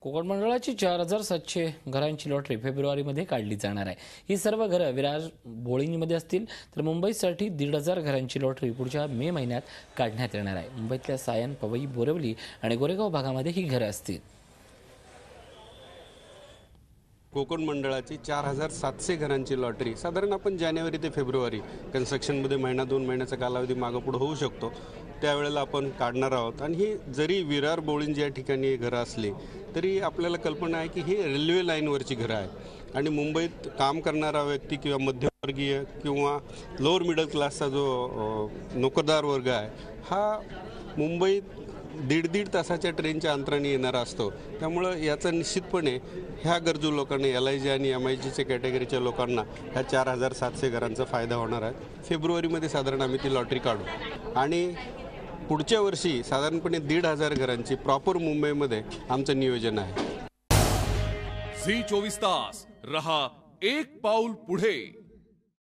कोकण मंडळाची 4700 घरांची लॉटरी फेब्रुवारीमध्ये काढली जाणार आहे। ही सर्व घरं विरार बोळीमध्ये असतील, तर मुंबईसाठी 1500 घरांची लॉटरी पुढच्या मे महिन्यात काढण्यात येणार आहे। मुंबईतल्या सायन, पवई, बोरिवली आणि गोरेगाव भागामध्ये ही घरं असतील। कोकण मंडळाची 4700 घरांची लॉटरी साधारण आपण जानेवारी ते फेब्रुवारी कन्स्ट्रक्शनमध्ये महिना 2 महिन्याचा कालावधी मागं पुढे होऊ शकतो, त्यावेळेला आपण काढणार आहोत। आणि ही जरी विरार बोळींज या ठिकाणी घरं असली तरी आपल्याला कल्पना आहे की ही रेल्वे लाईनवरची घरं आहेत आणि मुंबईत काम करणारा व्यक्ती किंवा मध्यमवर्गीय किंवा लोअर मिडल क्लासचा जो नोकरदार वर्ग आहे हा मुंबईत दीड तासाच्या ट्रेनच्या अंतराने येणारा असतो। त्यामुळं याचा निश्चितपणे ह्या गरजू लोकांना LIG आणि MIGच्या कॅटेगरीच्या लोकांना ह्या 4700 घरांचा फायदा होणार आहे। फेब्रुवारीमध्ये साधारण आम्ही ती लॉटरी काढू आणि पुढच्या वर्षी साधारणपणे 1500 घरांची प्रॉपर मुंबईमध्ये आमचं नियोजन आहे। झी 24 तास रहा एक पाऊल पुढे।